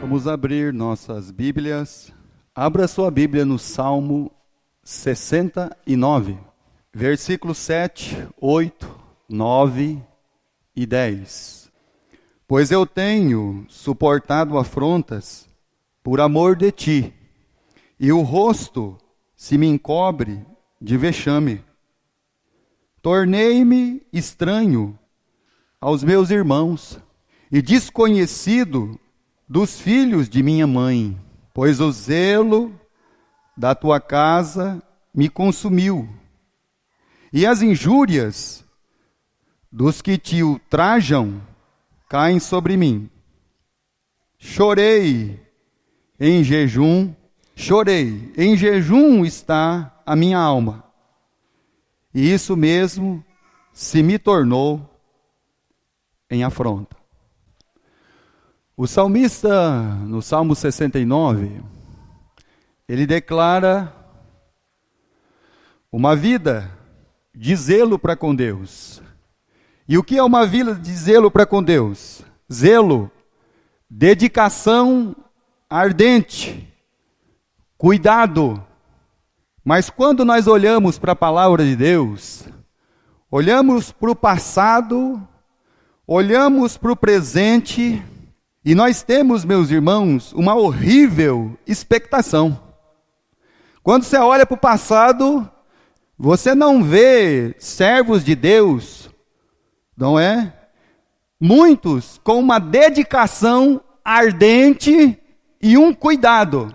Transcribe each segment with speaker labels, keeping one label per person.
Speaker 1: Vamos abrir nossas Bíblias. Abra sua Bíblia no Salmo 69, versículos 7, 8, 9 e 10. Pois eu tenho suportado afrontas por amor de ti, e o rosto se me encobre de vexame. Tornei-me estranho aos meus irmãos e desconhecido dos filhos de minha mãe, pois o zelo da tua casa me consumiu, e as injúrias dos que te ultrajam caem sobre mim. Chorei em jejum está a minha alma, e isso mesmo se me tornou em afronta. O salmista, no Salmo 69, ele declara uma vida de zelo para com Deus. E o que é uma vida de zelo para com Deus? Zelo, dedicação ardente, cuidado. Mas quando nós olhamos para a palavra de Deus, olhamos para o passado, olhamos para o presente, e nós temos, meus irmãos, uma horrível expectação. Quando você olha para o passado, você não vê servos de Deus, não é? Muitos com uma dedicação ardente e um cuidado.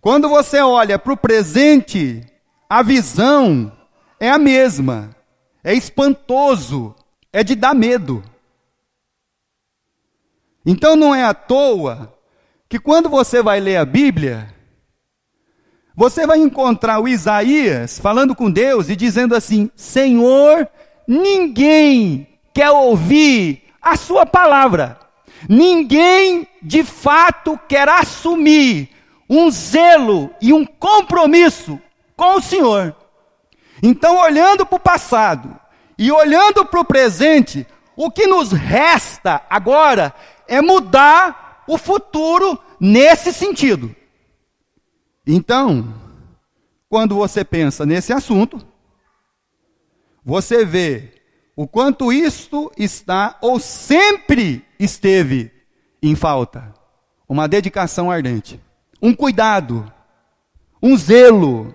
Speaker 1: Quando você olha para o presente, a visão é a mesma. É espantoso, é de dar medo. Então não é à toa que quando você vai ler a Bíblia, você vai encontrar o Isaías falando com Deus e dizendo assim: Senhor, ninguém quer ouvir a sua palavra. Ninguém de fato quer assumir um zelo e um compromisso com o Senhor. Então, olhando para o passado e olhando para o presente, o que nos resta agora é mudar o futuro nesse sentido. Então, quando você pensa nesse assunto, você vê o quanto isto está ou sempre esteve em falta. Uma dedicação ardente, um cuidado, um zelo,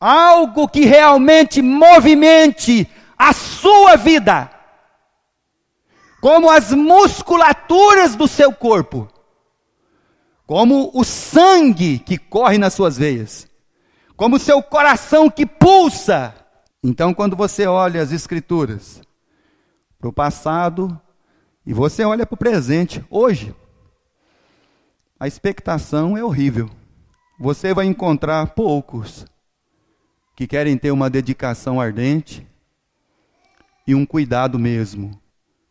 Speaker 1: algo que realmente movimente a sua vida, como as musculaturas do seu corpo, como o sangue que corre nas suas veias, como o seu coração que pulsa. Então, quando você olha as Escrituras para o passado e você olha para o presente, hoje, a expectação é horrível. Você vai encontrar poucos que querem ter uma dedicação ardente e um cuidado mesmo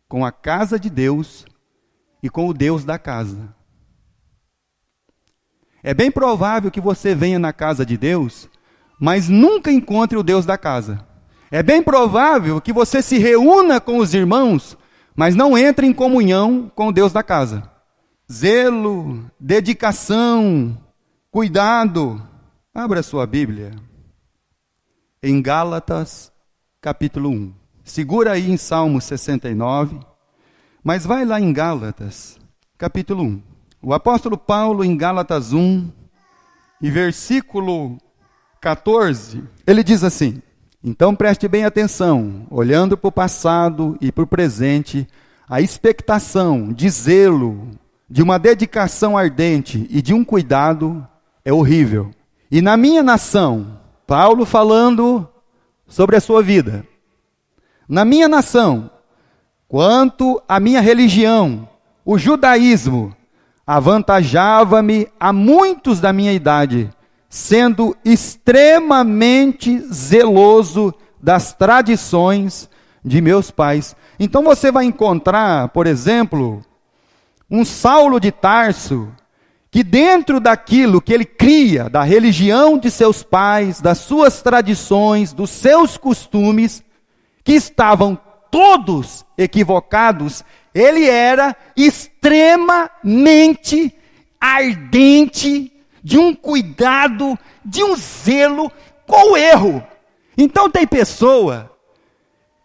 Speaker 1: com a casa de Deus e com o Deus da casa. É bem provável que você venha na casa de Deus, mas nunca encontre o Deus da casa. É bem provável que você se reúna com os irmãos, mas não entre em comunhão com o Deus da casa. Zelo, dedicação, cuidado. Abra sua Bíblia em Gálatas, capítulo 1. Segura aí em Salmo 69, mas vai lá em Gálatas, capítulo 1. O apóstolo Paulo, em Gálatas 1, e versículo 14, ele diz assim: então preste bem atenção, olhando para o passado e para o presente, a expectação de zelo, de uma dedicação ardente e de um cuidado é horrível. E na minha nação, Paulo falando sobre a sua vida, na minha nação, quanto à minha religião, o judaísmo, avantajava-me a muitos da minha idade, sendo extremamente zeloso das tradições de meus pais. Então você vai encontrar, por exemplo, um Saulo de Tarso, que dentro daquilo que ele cria, da religião de seus pais, das suas tradições, dos seus costumes, que estavam todos equivocados, Ele era extremamente ardente, de um cuidado, de um zelo com o erro. Então tem pessoa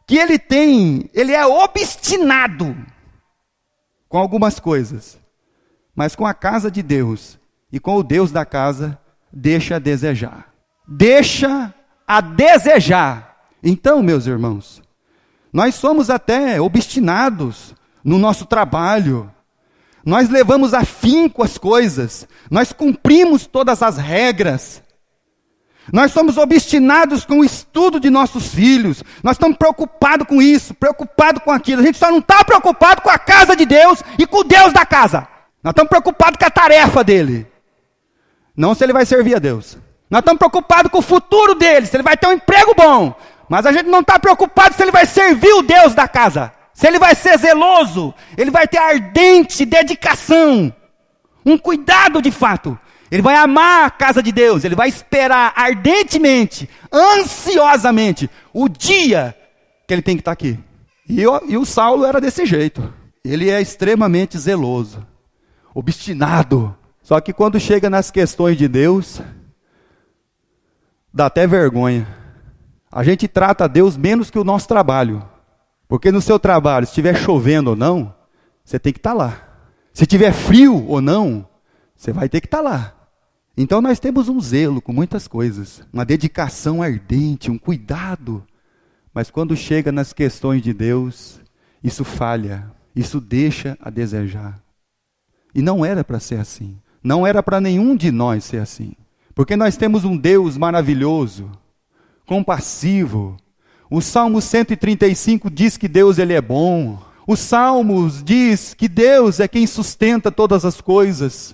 Speaker 1: que ele é obstinado com algumas coisas, mas com a casa de Deus e com o Deus da casa, deixa a desejar. Deixa a desejar. Então, meus irmãos, nós somos até obstinados no nosso trabalho. Nós levamos afinco as coisas. Nós cumprimos todas as regras. Nós somos obstinados com o estudo de nossos filhos. Nós estamos preocupados com isso, preocupados com aquilo. A gente só não está preocupado com a casa de Deus e com o Deus da casa. Nós estamos preocupados com a tarefa dele. Não se ele vai servir a Deus. Nós estamos preocupados com o futuro dele, se ele vai ter um emprego bom. Mas a gente não está preocupado se ele vai servir o Deus da casa. Se ele vai ser zeloso, ele vai ter ardente dedicação. Um cuidado de fato. Ele vai amar a casa de Deus, ele vai esperar ardentemente, ansiosamente, o dia que ele tem que estar aqui. E o Saulo era desse jeito. Ele é extremamente zeloso, obstinado. Só que quando chega nas questões de Deus, dá até vergonha. A gente trata a Deus menos que o nosso trabalho. Porque no seu trabalho, se estiver chovendo ou não, você tem que estar lá. Se tiver frio ou não, você vai ter que estar lá. Então nós temos um zelo com muitas coisas, uma dedicação ardente, um cuidado. Mas quando chega nas questões de Deus, isso falha, isso deixa a desejar. E não era para ser assim. Não era para nenhum de nós ser assim. Porque nós temos um Deus maravilhoso, compassivo. O Salmo 135 diz que Deus ele é bom. Os Salmos diz que Deus é quem sustenta todas as coisas.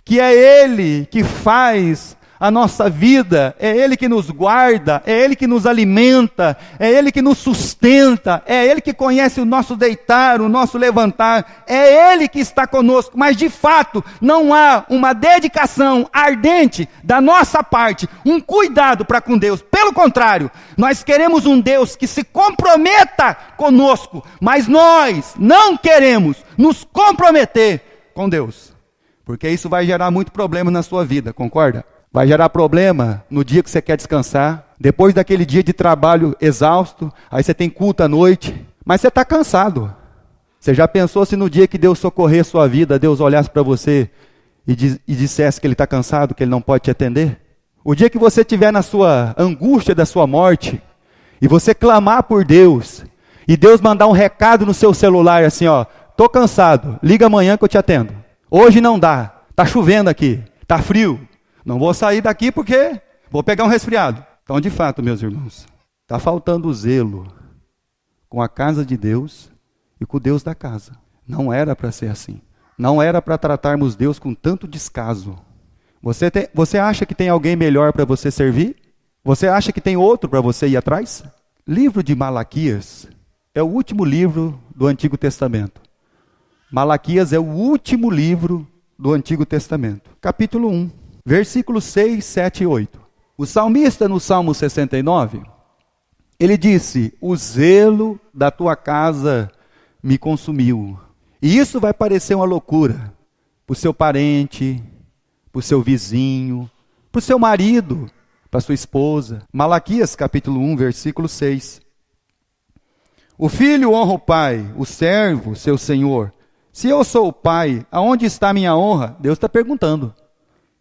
Speaker 1: Que é Ele que faz a nossa vida, é Ele que nos guarda, é Ele que nos alimenta, é Ele que nos sustenta, é Ele que conhece o nosso deitar, o nosso levantar, é Ele que está conosco. Mas de fato, não há uma dedicação ardente da nossa parte, um cuidado para com Deus. Pelo contrário, nós queremos um Deus que se comprometa conosco, mas nós não queremos nos comprometer com Deus. Porque isso vai gerar muito problema na sua vida, concorda? Vai gerar problema no dia que você quer descansar, depois daquele dia de trabalho exausto, aí você tem culto à noite, mas você está cansado. Você já pensou se no dia que Deus socorrer sua vida, Deus olhasse para você e dissesse que Ele está cansado, que Ele não pode te atender? O dia que você estiver na sua angústia da sua morte, e você clamar por Deus, e Deus mandar um recado no seu celular assim, ó, estou cansado, liga amanhã que eu te atendo. Hoje não dá, está chovendo aqui, está frio, não vou sair daqui porque vou pegar um resfriado. Então, de fato, meus irmãos, está faltando zelo com a casa de Deus e com o Deus da casa. Não era para ser assim. Não era para tratarmos Deus com tanto descaso. Você acha que tem alguém melhor para você servir? Você acha que tem outro para você ir atrás? Livro de Malaquias é o último livro do Antigo Testamento. Malaquias é o último livro do Antigo Testamento. Capítulo 1, versículos 6, 7 e 8. O salmista no Salmo 69, ele disse, o zelo da tua casa me consumiu. E isso vai parecer uma loucura para o seu parente, para o seu vizinho, para o seu marido, para a sua esposa. Malaquias capítulo 1, versículo 6. O filho honra o pai, o servo, seu senhor. Se eu sou o pai, aonde está a minha honra? Deus está perguntando.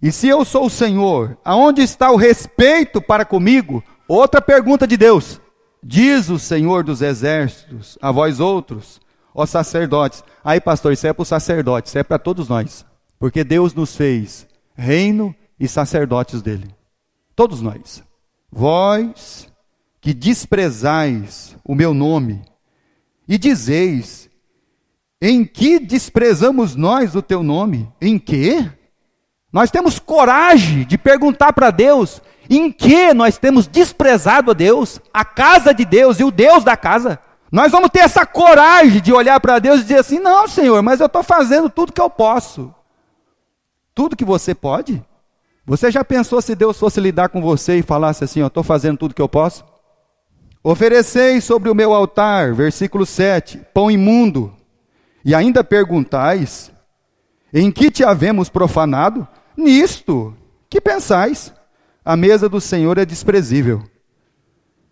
Speaker 1: E se eu sou o Senhor, aonde está o respeito para comigo? Outra pergunta de Deus. Diz o Senhor dos exércitos, a vós outros, ó sacerdotes. Aí, pastor, isso é para os sacerdotes, isso é para todos nós. Porque Deus nos fez reino e sacerdotes dele. Todos nós. Vós que desprezais o meu nome e dizeis, em que desprezamos nós o teu nome? Em que? Nós temos coragem de perguntar para Deus, em que nós temos desprezado a Deus, a casa de Deus e o Deus da casa? Nós vamos ter essa coragem de olhar para Deus e dizer assim, não, Senhor, mas eu estou fazendo tudo que eu posso. Tudo que você pode? Você já pensou se Deus fosse lidar com você e falasse assim, eu estou fazendo tudo que eu posso? Ofereceis sobre o meu altar, versículo 7, pão imundo, E ainda perguntais: em que te havemos profanado? Nisto, que pensais? A mesa do Senhor é desprezível.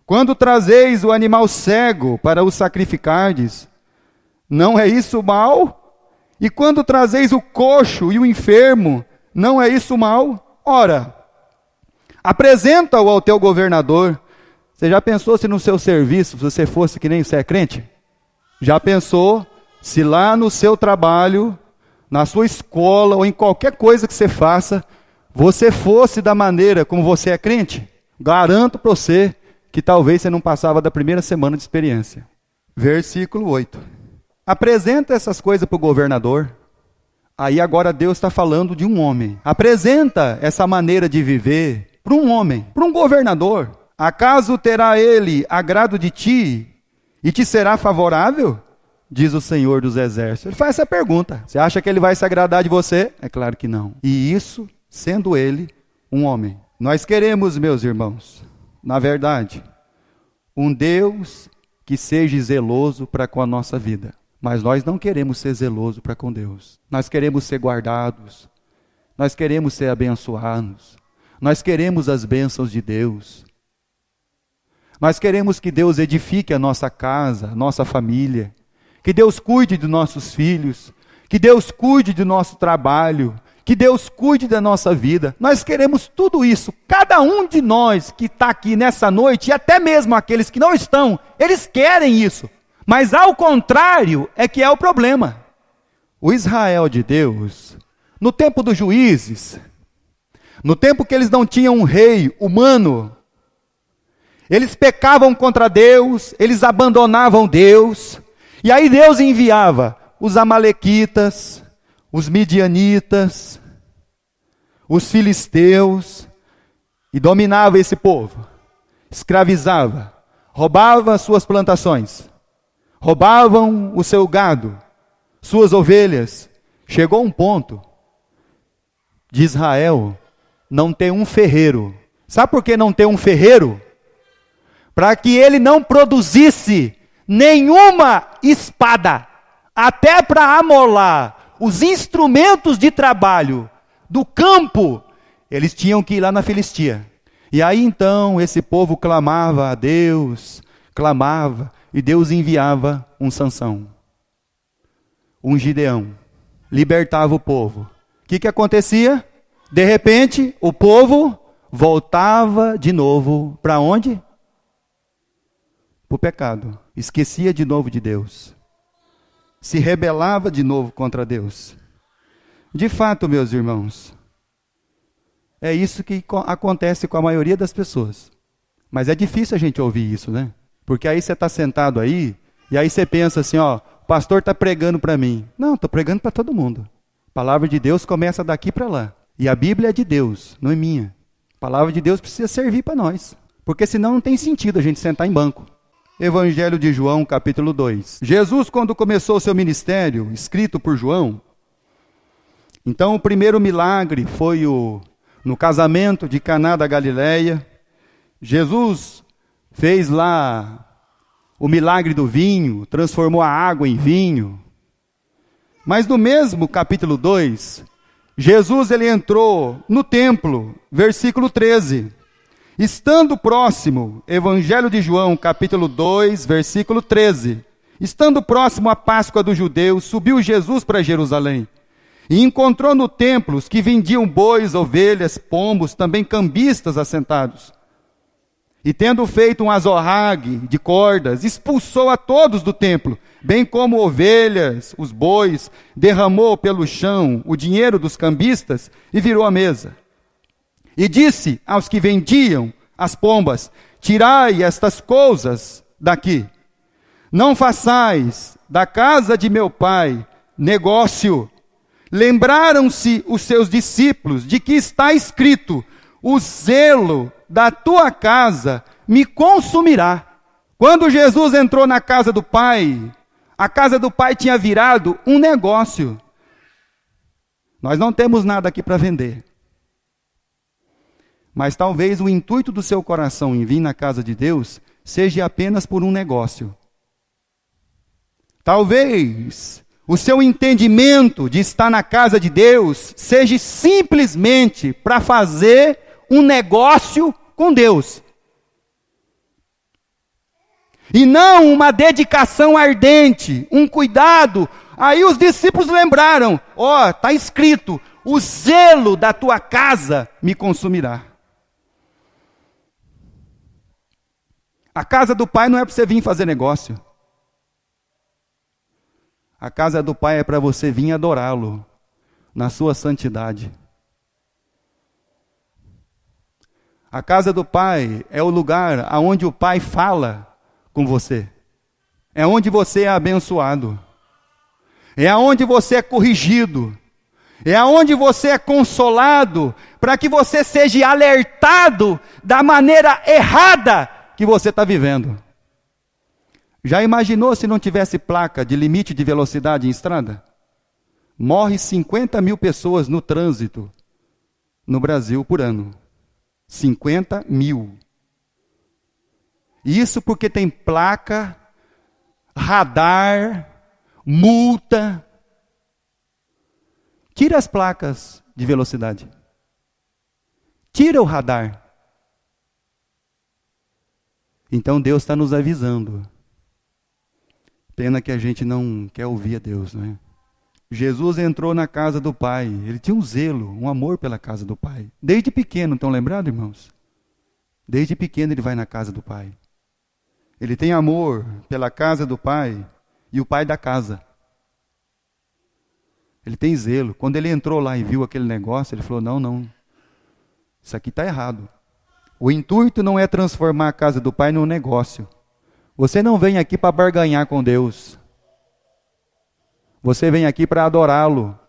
Speaker 1: Quando trazeis o animal cego para o sacrificardes, não é isso mal? E quando trazeis o coxo e o enfermo, não é isso mal? Ora, apresenta-o ao teu governador. Você já pensou se no seu serviço você fosse que nem você é crente? Já pensou se lá no seu trabalho, na sua escola ou em qualquer coisa que você faça, você fosse da maneira como você é crente? Garanto para você que talvez você não passava da primeira semana de experiência. Versículo 8. Apresenta essas coisas para o governador. Aí agora Deus está falando de um homem. Apresenta essa maneira de viver para um homem, para um governador. Acaso terá ele agrado de ti e te será favorável? Diz o Senhor dos Exércitos. Ele faz essa pergunta. Você acha que ele vai se agradar de você? É claro que não. E isso sendo ele um homem. Nós queremos, meus irmãos, na verdade, um Deus que seja zeloso para com a nossa vida. Mas nós não queremos ser zelosos para com Deus. Nós queremos ser guardados. Nós queremos ser abençoados. Nós queremos as bênçãos de Deus. Nós queremos que Deus edifique a nossa casa, a nossa família. Que Deus cuide de nossos filhos. Que Deus cuide do nosso trabalho. Que Deus cuide da nossa vida. Nós queremos tudo isso. Cada um de nós que está aqui nessa noite, e até mesmo aqueles que não estão, eles querem isso. Mas ao contrário é que é o problema. O Israel de Deus, no tempo dos juízes, no tempo que eles não tinham um rei humano, eles pecavam contra Deus, eles abandonavam Deus, e aí Deus enviava os amalequitas, os midianitas, os filisteus, e dominava esse povo, escravizava, roubava suas plantações, roubavam o seu gado, suas ovelhas. Chegou um ponto de Israel não ter um ferreiro. Sabe por que não ter um ferreiro? Para que ele não produzisse nenhuma espada, até para amolar os instrumentos de trabalho do campo, eles tinham que ir lá na Filistia. E aí então esse povo clamava a Deus, clamava, e Deus enviava um Sansão, um Gideão, libertava o povo. O que acontecia? De repente, o povo voltava de novo para onde? Para o pecado. Esquecia de novo de Deus. Se rebelava de novo contra Deus. De fato, meus irmãos, é isso que acontece com a maioria das pessoas. Mas é difícil a gente ouvir isso, né? Porque aí você está sentado aí, e aí você pensa assim, ó, o pastor está pregando para mim. Não, estou pregando para todo mundo. A palavra de Deus começa daqui para lá. E a Bíblia é de Deus, não é minha. A palavra de Deus precisa servir para nós. Porque senão não tem sentido a gente sentar em banco. Evangelho de João, capítulo 2. Jesus, quando começou o seu ministério, escrito por João, então o primeiro milagre foi no casamento de Caná da Galileia. Jesus fez lá o milagre do vinho, transformou a água em vinho. Mas no mesmo capítulo 2, Jesus ele entrou no templo, versículo 13. Estando próximo, Evangelho de João, capítulo 2, versículo 13. Estando próximo à Páscoa dos judeus, subiu Jesus para Jerusalém. E encontrou no templo os que vendiam bois, ovelhas, pombos, também cambistas assentados. E tendo feito um azorrague de cordas, expulsou a todos do templo, bem como ovelhas, os bois, derramou pelo chão o dinheiro dos cambistas e virou a mesa. E disse aos que vendiam as pombas: tirai estas coisas daqui. Não façais da casa de meu pai negócio. Lembraram-se os seus discípulos de que está escrito: o zelo da tua casa me consumirá. Quando Jesus entrou na casa do Pai, a casa do Pai tinha virado um negócio. Nós não temos nada aqui para vender. Mas talvez o intuito do seu coração em vir na casa de Deus seja apenas por um negócio. Talvez o seu entendimento de estar na casa de Deus seja simplesmente para fazer um negócio com Deus. E não uma dedicação ardente, um cuidado. Aí os discípulos lembraram, está escrito, o zelo da tua casa me consumirá. A casa do Pai não é para você vir fazer negócio. A casa do Pai é para você vir adorá-lo na sua santidade. A casa do Pai é o lugar aonde o Pai fala com você. É onde você é abençoado. É aonde você é corrigido. É aonde você é consolado, para que você seja alertado da maneira errada que você está vivendo. Já imaginou se não tivesse placa de limite de velocidade em estrada? Morre 50 mil pessoas no trânsito no Brasil por ano. 50 mil. Isso porque tem placa, radar, multa. Tira as placas de velocidade. Tira o radar. Então Deus está nos avisando. Pena que a gente não quer ouvir a Deus, não é? Jesus entrou na casa do Pai. Ele tinha um zelo, um amor pela casa do Pai. Desde pequeno, estão lembrados, irmãos? Desde pequeno ele vai na casa do Pai. Ele tem amor pela casa do Pai e o Pai da casa. Ele tem zelo. Quando ele entrou lá e viu aquele negócio, ele falou, não, isso aqui está errado. O intuito não é transformar a casa do Pai num negócio. Você não vem aqui para barganhar com Deus. Você vem aqui para adorá-lo,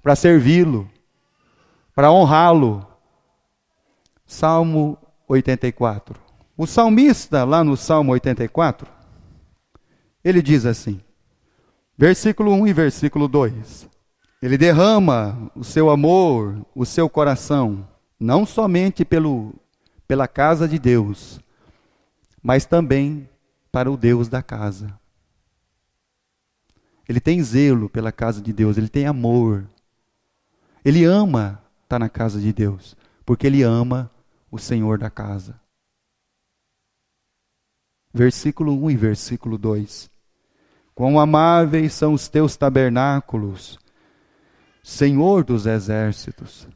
Speaker 1: para servi-lo, para honrá-lo. Salmo 84. O salmista, lá no Salmo 84, ele diz assim, versículo 1 e versículo 2. Ele derrama o seu amor, o seu coração, não somente pela casa de Deus, mas também para o Deus da casa. Ele tem zelo pela casa de Deus, ele tem amor. Ele ama estar na casa de Deus, porque ele ama o Senhor da casa. Versículo 1 e versículo 2. Quão amáveis são os teus tabernáculos, Senhor dos exércitos.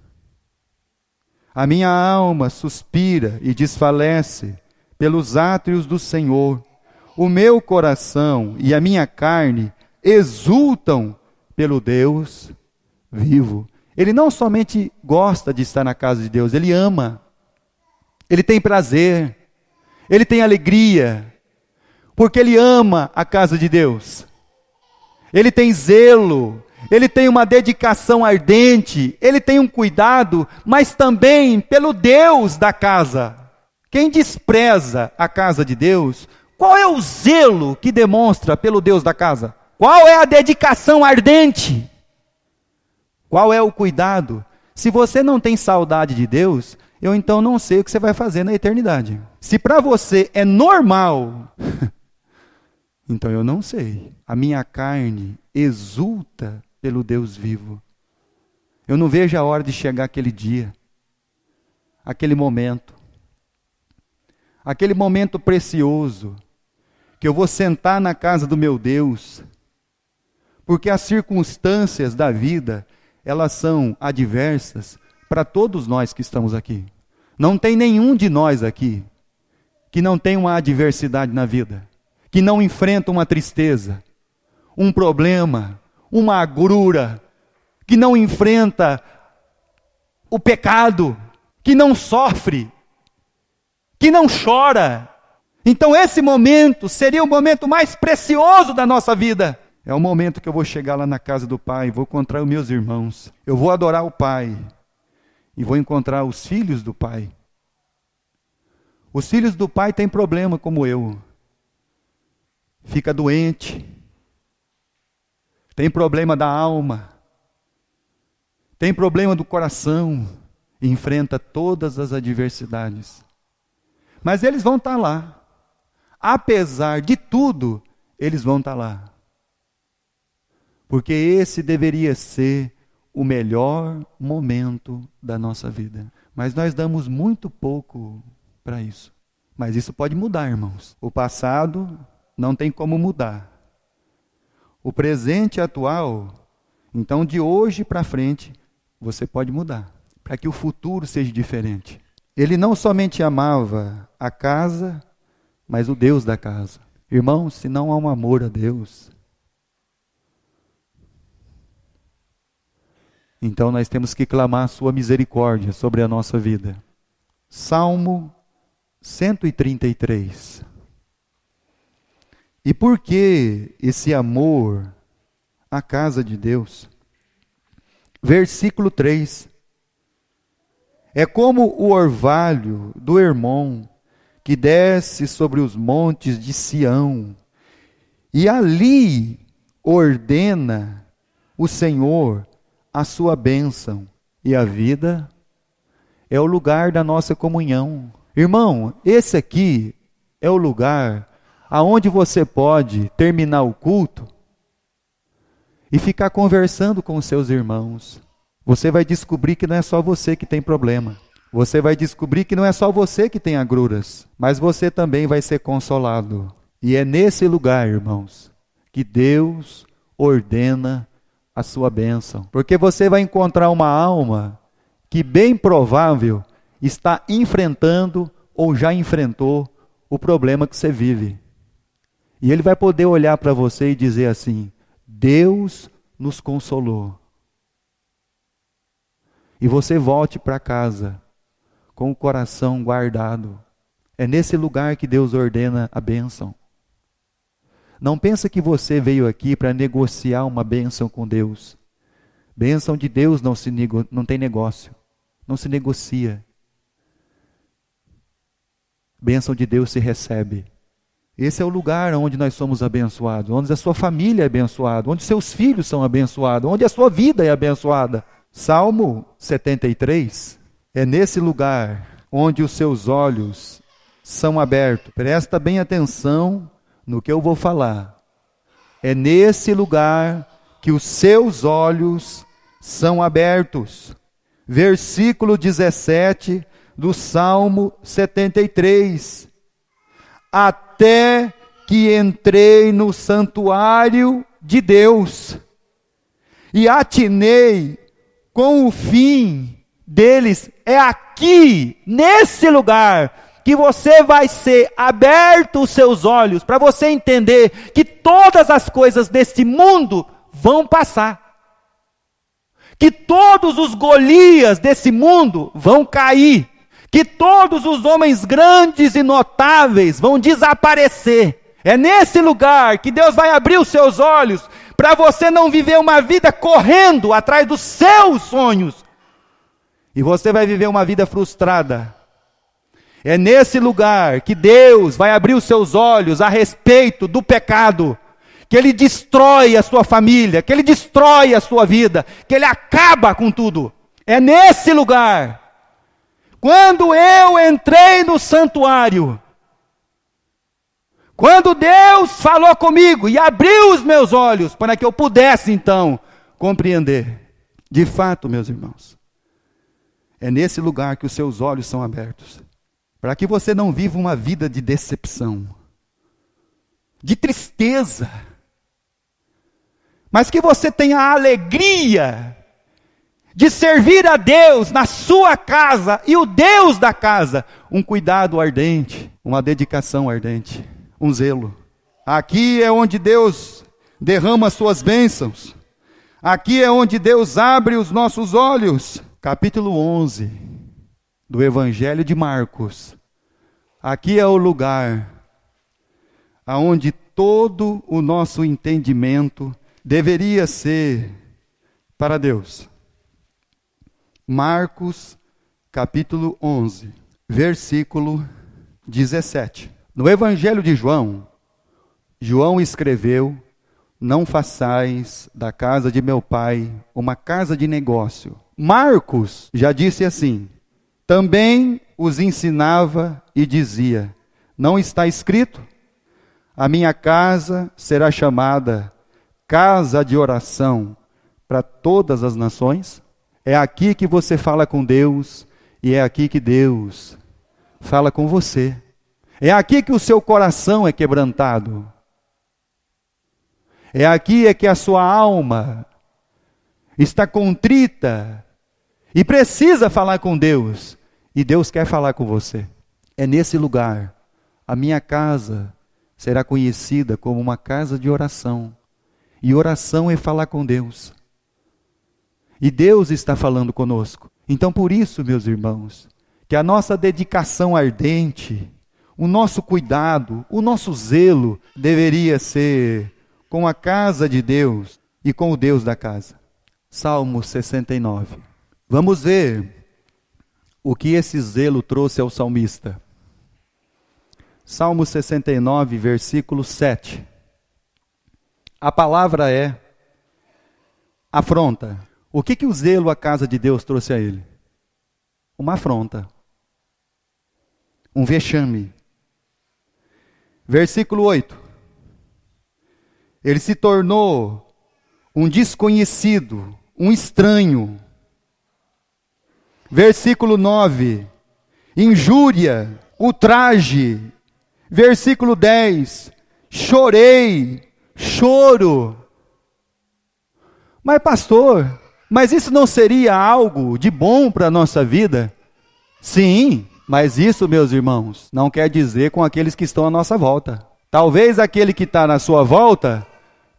Speaker 1: A minha alma suspira e desfalece pelos átrios do Senhor. O meu coração e a minha carne exultam pelo Deus vivo. Ele não somente gosta de estar na casa de Deus, ele ama. Ele tem prazer. Ele tem alegria. Porque ele ama a casa de Deus. Ele tem zelo. Ele tem uma dedicação ardente. Ele tem um cuidado, mas também pelo Deus da casa. Quem despreza a casa de Deus, qual é o zelo que demonstra pelo Deus da casa? Qual é a dedicação ardente? Qual é o cuidado? Se você não tem saudade de Deus, eu então não sei o que você vai fazer na eternidade. Se para você é normal, então eu não sei. A minha carne exulta pelo Deus vivo. Eu não vejo a hora de chegar aquele dia, aquele momento precioso, que eu vou sentar na casa do meu Deus, porque as circunstâncias da vida, elas são adversas para todos nós que estamos aqui. Não tem nenhum de nós aqui que não tem uma adversidade na vida, que não enfrenta uma tristeza, um problema, uma agrura, que não enfrenta o pecado, que não sofre, que não chora. Então esse momento seria o momento mais precioso da nossa vida. É o momento que eu vou chegar lá na casa do Pai, vou encontrar os meus irmãos, eu vou adorar o Pai, e vou encontrar os filhos do Pai. Os filhos do Pai têm problema como eu. Fica doente, tem problema da alma, tem problema do coração, e enfrenta todas as adversidades. Mas eles vão estar lá. Apesar de tudo, eles vão estar lá. porque esse deveria ser o melhor momento da nossa vida. Mas nós damos muito pouco para isso. Mas isso pode mudar, irmãos. O passado não tem como mudar. O presente atual, então de hoje para frente, você pode mudar, para que o futuro seja diferente. Ele não somente amava a casa, mas o Deus da casa. Irmãos, se não há um amor a Deus, então nós temos que clamar a sua misericórdia sobre a nossa vida. Salmo 133. E por que esse amor à casa de Deus? Versículo 3. É como o orvalho do Hermon, que desce sobre os montes de Sião, e ali ordena o Senhor a sua bênção, e a vida é o lugar da nossa comunhão. Irmão, esse aqui é o lugar aonde você pode terminar o culto e ficar conversando com os seus irmãos. Você vai descobrir que não é só você que tem problema. Você vai descobrir que não é só você que tem agruras, mas você também vai ser consolado. E é nesse lugar, irmãos, que Deus ordena a sua bênção. Porque você vai encontrar uma alma que, bem provável, está enfrentando ou já enfrentou o problema que você vive. E ele vai poder olhar para você e dizer assim: Deus nos consolou. E você volte para casa com o coração guardado. É nesse lugar que Deus ordena a bênção. Não pensa que você veio aqui para negociar uma bênção com Deus. Bênção de Deus não tem negócio, não se negocia. Bênção de Deus se recebe. Esse é o lugar onde nós somos abençoados, onde a sua família é abençoada, onde seus filhos são abençoados, onde a sua vida é abençoada. Salmo 73, é nesse lugar onde os seus olhos são abertos. Presta bem atenção no que eu vou falar. É nesse lugar que os seus olhos são abertos. Versículo 17 do Salmo 73. Até que entrei no santuário de Deus e atinei com o fim deles. É aqui, nesse lugar, que você vai ser aberto os seus olhos para você entender que todas as coisas deste mundo vão passar. Que todos os Golias desse mundo vão cair. Que todos os homens grandes e notáveis vão desaparecer. É nesse lugar que Deus vai abrir os seus olhos para você não viver uma vida correndo atrás dos seus sonhos. E você vai viver uma vida frustrada. É nesse lugar que Deus vai abrir os seus olhos a respeito do pecado. Que Ele destrói a sua família, que Ele destrói a sua vida, que Ele acaba com tudo. É nesse lugar. Quando eu entrei no santuário, quando Deus falou comigo e abriu os meus olhos para que eu pudesse então compreender. De fato, meus irmãos, é nesse lugar que os seus olhos são abertos. Para que você não viva uma vida de decepção, de tristeza, mas que você tenha a alegria de servir a Deus na sua casa e o Deus da casa, um cuidado ardente, uma dedicação ardente, um zelo. Aqui é onde Deus derrama as suas bênçãos. Aqui é onde Deus abre os nossos olhos. Capítulo 11 do Evangelho de Marcos. Aqui é o lugar aonde todo o nosso entendimento deveria ser para Deus. Marcos, capítulo 11, versículo 17. No Evangelho de João, João escreveu: não façais da casa de meu pai uma casa de negócio. Marcos já disse assim: também os ensinava e dizia: não está escrito? A minha casa será chamada casa de oração para todas as nações. É aqui que você fala com Deus e é aqui que Deus fala com você. É aqui que o seu coração é quebrantado. É aqui que a sua alma está contrita e precisa falar com Deus. E Deus quer falar com você. É nesse lugar. A minha casa será conhecida como uma casa de oração. E oração é falar com Deus. E Deus está falando conosco. Então por isso, meus irmãos, que a nossa dedicação ardente, o nosso cuidado, o nosso zelo deveria ser com a casa de Deus e com o Deus da casa. Salmo 69. Vamos ver o que esse zelo trouxe ao salmista. Salmo 69, versículo 7. A palavra é afronta. O que o zelo à casa de Deus trouxe a ele? Uma afronta. Um vexame. Versículo 8. Ele se tornou um desconhecido, um estranho. Versículo 9. Injúria, ultraje. Versículo 10. Chorei, choro. Mas pastor, mas isso não seria algo de bom para a nossa vida? Sim, mas isso, meus irmãos, não quer dizer com aqueles que estão à nossa volta. Talvez aquele que está na sua volta,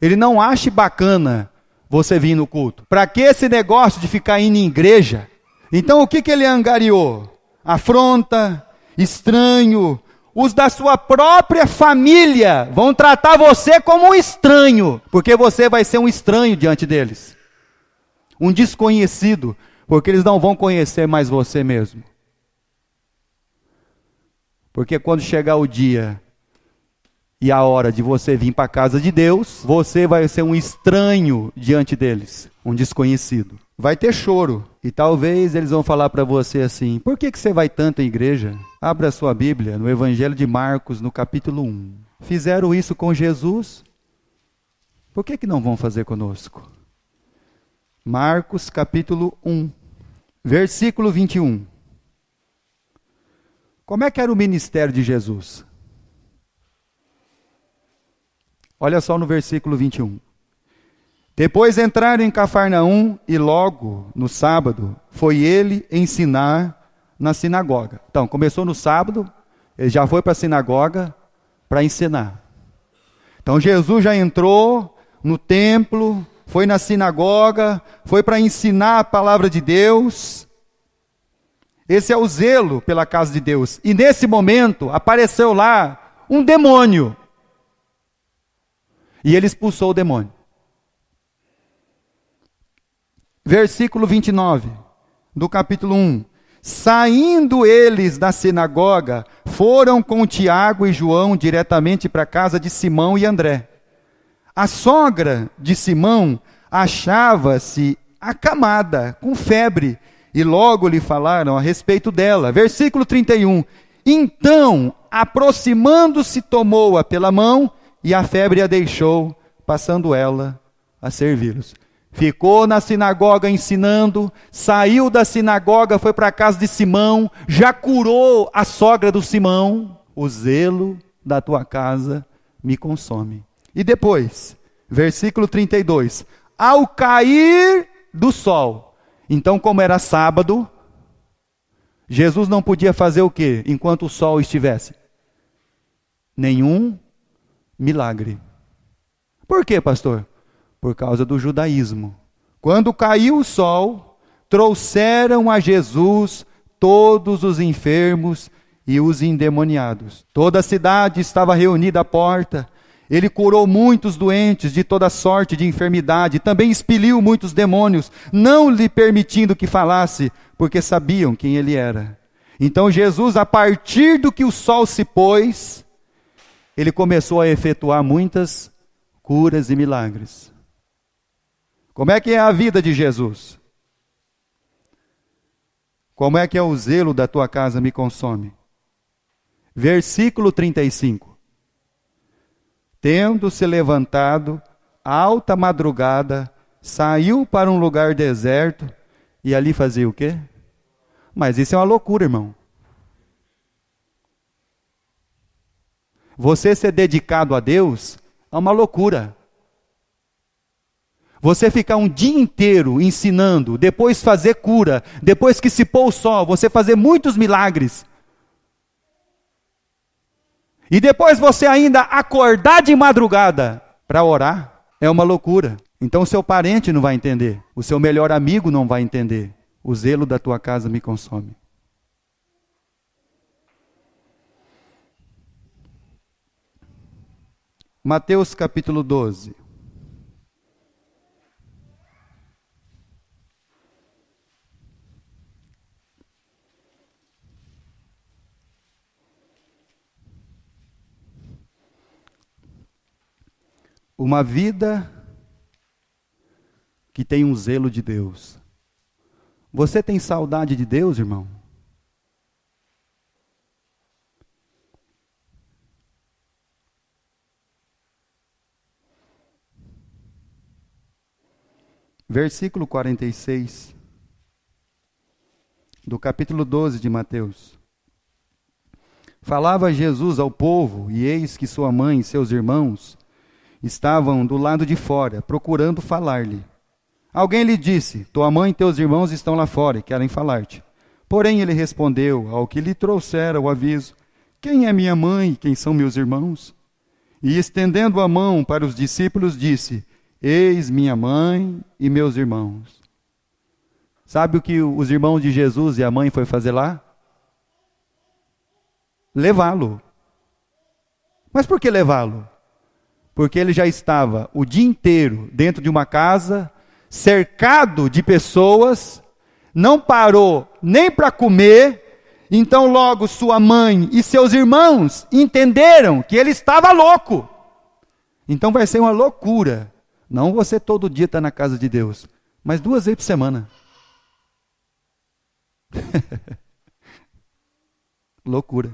Speaker 1: ele não ache bacana você vir no culto. Para que esse negócio de ficar indo em igreja? Então o que ele angariou? Afronta, estranho. Os da sua própria família vão tratar você como um estranho, porque você vai ser um estranho diante deles. Um desconhecido, porque eles não vão conhecer mais você mesmo. Porque quando chegar o dia e a hora de você vir para a casa de Deus, você vai ser um estranho diante deles, um desconhecido. Vai ter choro, e talvez eles vão falar para você assim: por que você vai tanto à igreja? Abra a sua Bíblia no Evangelho de Marcos, no capítulo 1. Fizeram isso com Jesus, por que não vão fazer conosco? Marcos capítulo 1, versículo 21. Como é que era o ministério de Jesus? Olha só no versículo 21. Depois entraram em Cafarnaum e logo, no sábado, foi ele ensinar na sinagoga. Então, começou no sábado, ele já foi para a sinagoga para ensinar. Então, Jesus já entrou no templo, foi na sinagoga, foi para ensinar a palavra de Deus. Esse é o zelo pela casa de Deus. E nesse momento, apareceu lá um demônio. E ele expulsou o demônio. Versículo 29, do capítulo 1. Saindo eles da sinagoga, foram com Tiago e João diretamente para a casa de Simão e André. A sogra de Simão achava-se acamada, com febre, e logo lhe falaram a respeito dela. Versículo 31. Então, aproximando-se, tomou-a pela mão, e a febre a deixou, passando ela a servi-los. Ficou na sinagoga ensinando, saiu da sinagoga, foi para a casa de Simão, já curou a sogra do Simão. O zelo da tua casa me consome. E depois, versículo 32. Ao cair do sol. Então, como era sábado, Jesus não podia fazer o quê? Enquanto o sol estivesse? Nenhum milagre. Por quê, pastor? Por causa do judaísmo. Quando caiu o sol, trouxeram a Jesus todos os enfermos e os endemoniados. Toda a cidade estava reunida à porta. Ele curou muitos doentes de toda sorte de enfermidade. Também expeliu muitos demônios, não lhe permitindo que falasse, porque sabiam quem ele era. Então Jesus, a partir do que o sol se pôs, ele começou a efetuar muitas curas e milagres. Como é que é a vida de Jesus? Como é que é o zelo da tua casa me consome? Versículo 35. Tendo se levantado, alta madrugada, saiu para um lugar deserto e ali fazia o quê? Mas isso é uma loucura, irmão. Você ser dedicado a Deus é uma loucura. Você ficar um dia inteiro ensinando, depois fazer cura, depois que se pôr o sol, você fazer muitos milagres. E depois você ainda acordar de madrugada para orar, é uma loucura. Então o seu parente não vai entender, o seu melhor amigo não vai entender. O zelo da tua casa me consome. Mateus capítulo 12. Uma vida que tem um zelo de Deus. Você tem saudade de Deus, irmão? Versículo 46, do capítulo 12 de Mateus. Falava Jesus ao povo, e eis que sua mãe e seus irmãos estavam do lado de fora, procurando falar-lhe. Alguém lhe disse: tua mãe e teus irmãos estão lá fora e querem falar-te. Porém ele respondeu ao que lhe trouxera o aviso: quem é minha mãe e quem são meus irmãos? E estendendo a mão para os discípulos, disse: eis minha mãe e meus irmãos. Sabe o que os irmãos de Jesus e a mãe foi fazer lá? Levá-lo. Mas por que levá-lo? Porque ele já estava o dia inteiro dentro de uma casa, cercado de pessoas, não parou nem para comer, então logo sua mãe e seus irmãos entenderam que ele estava louco. Então vai ser uma loucura, não você todo dia estar na casa de Deus, mas 2 vezes por semana. Loucura.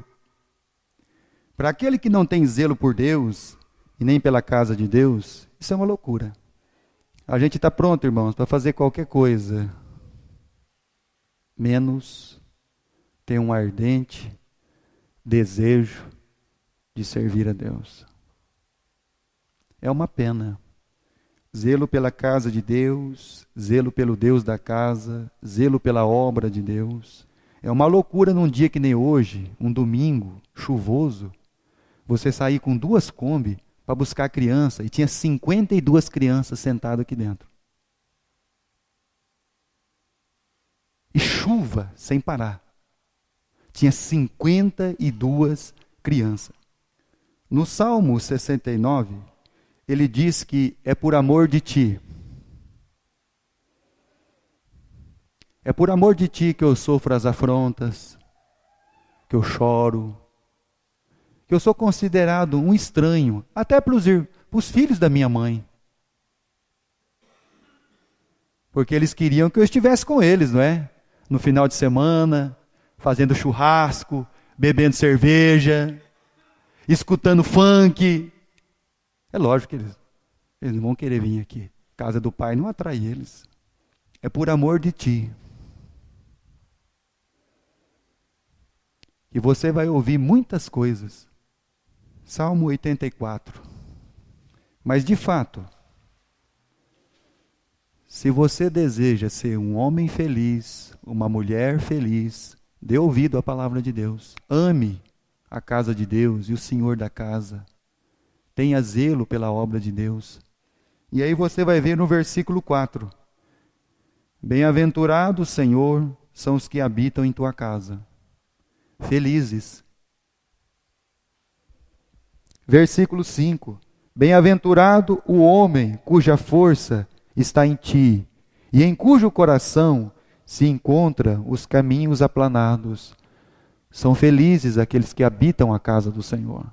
Speaker 1: Para aquele que não tem zelo por Deus, e nem pela casa de Deus, isso é uma loucura. A gente está pronto, irmãos, para fazer qualquer coisa, menos ter um ardente desejo de servir a Deus. É uma pena. Zelo pela casa de Deus, zelo pelo Deus da casa, zelo pela obra de Deus. É uma loucura num dia que nem hoje, um domingo chuvoso, você sair com 2 Kombi para buscar criança, e tinha 52 crianças sentadas aqui dentro. E chuva sem parar. Tinha 52 crianças. No Salmo 69, ele diz que é por amor de ti. É por amor de ti que eu sofro as afrontas, que eu choro, que eu sou considerado um estranho, até para os filhos da minha mãe. Porque eles queriam que eu estivesse com eles, não é? No final de semana, fazendo churrasco, bebendo cerveja, escutando funk. É lógico que eles não vão querer vir aqui. Casa do pai não atrai eles. É por amor de ti. E você vai ouvir muitas coisas. Salmo 84. Mas de fato, se você deseja ser um homem feliz, uma mulher feliz, dê ouvido à palavra de Deus. Ame a casa de Deus e o Senhor da casa. Tenha zelo pela obra de Deus. E aí você vai ver no versículo 4. Bem-aventurados, Senhor, são os que habitam em tua casa. Felizes. Versículo 5. Bem-aventurado o homem cuja força está em ti, e em cujo coração se encontram os caminhos aplanados. São felizes aqueles que habitam a casa do Senhor,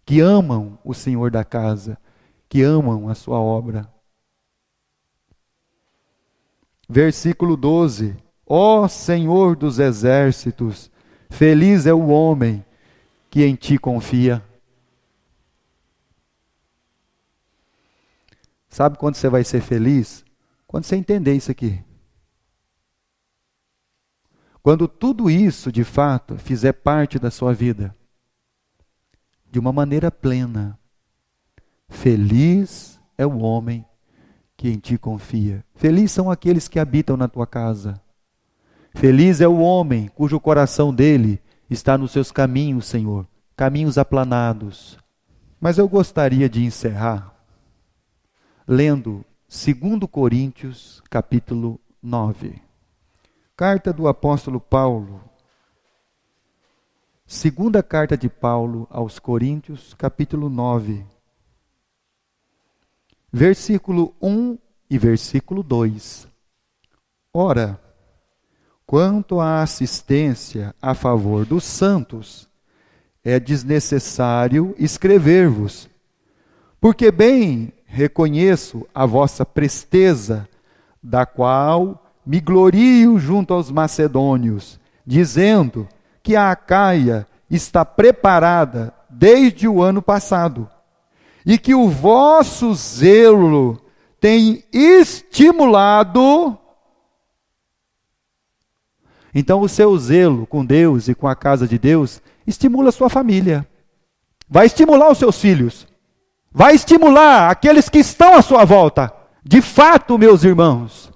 Speaker 1: que amam o Senhor da casa, que amam a sua obra. Versículo 12. Ó Senhor dos exércitos, feliz é o homem que em ti confia. Sabe quando você vai ser feliz? Quando você entender isso aqui. Quando tudo isso, de fato, fizer parte da sua vida, de uma maneira plena. Feliz é o homem que em ti confia. Feliz são aqueles que habitam na tua casa. Feliz é o homem cujo coração dele está nos seus caminhos, Senhor, caminhos aplanados. Mas eu gostaria de encerrar lendo 2 Coríntios, capítulo 9. Carta do apóstolo Paulo. Segunda carta de Paulo aos Coríntios, capítulo 9. Versículo 1 e versículo 2. Ora, quanto à assistência a favor dos santos, é desnecessário escrever-vos, porque bem reconheço a vossa presteza, da qual me glorio junto aos macedônios, dizendo que a Acaia está preparada desde o ano passado, e que o vosso zelo tem estimulado. Então o seu zelo com Deus e com a casa de Deus estimula a sua família. Vai estimular os seus filhos. Vai estimular aqueles que estão à sua volta. De fato, meus irmãos,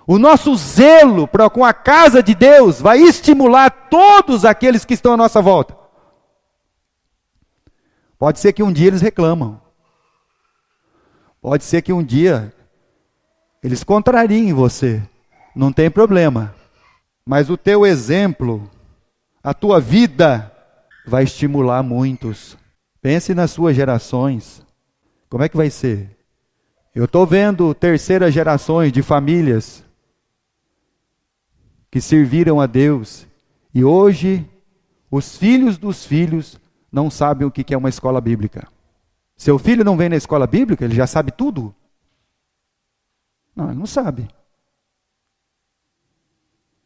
Speaker 1: o nosso zelo com a casa de Deus vai estimular todos aqueles que estão à nossa volta. Pode ser que um dia eles reclamam. Pode ser que um dia eles contrariem você. Não tem problema. Mas o teu exemplo, a tua vida, vai estimular muitos. Pense nas suas gerações. Como é que vai ser? Eu estou vendo terceiras gerações de famílias que serviram a Deus. E hoje, os filhos dos filhos não sabem o que é uma escola bíblica. Seu filho não vem na escola bíblica, ele já sabe tudo? Não, ele não sabe.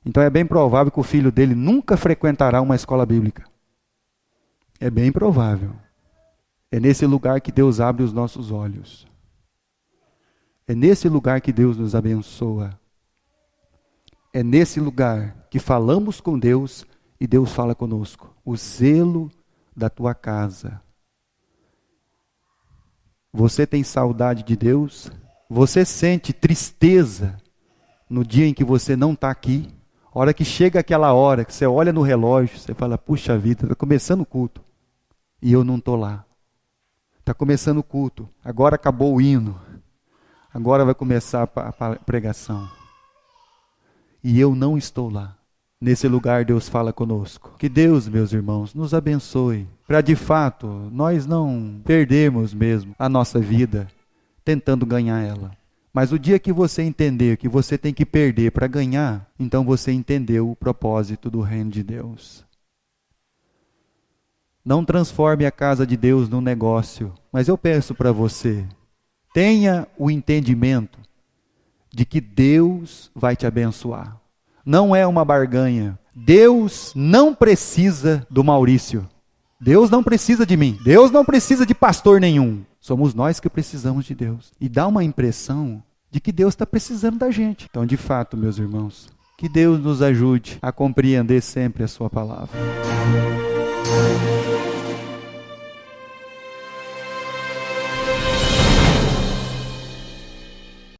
Speaker 1: Então é bem provável que o filho dele nunca frequentará uma escola bíblica. É bem provável. É nesse lugar que Deus abre os nossos olhos. É nesse lugar que Deus nos abençoa. É nesse lugar que falamos com Deus e Deus fala conosco. O zelo da tua casa. Você tem saudade de Deus? Você sente tristeza no dia em que você não está aqui? A hora que chega aquela hora, que você olha no relógio, você fala, puxa vida, está começando o culto. E eu não estou lá. Está começando o culto. Agora acabou o hino. Agora vai começar a pregação. E eu não estou lá. Nesse lugar Deus fala conosco. Que Deus, meus irmãos, nos abençoe. Para de fato, nós não perdermos mesmo a nossa vida tentando ganhar ela. Mas o dia que você entender que você tem que perder para ganhar, então você entendeu o propósito do reino de Deus. Não transforme a casa de Deus num negócio, mas eu peço para você, tenha o entendimento de que Deus vai te abençoar. Não é uma barganha. Deus não precisa do Maurício. Deus não precisa de mim. Deus não precisa de pastor nenhum. Somos nós que precisamos de Deus. E dá uma impressão de que Deus está precisando da gente. Então, de fato, meus irmãos, que Deus nos ajude a compreender sempre a sua palavra.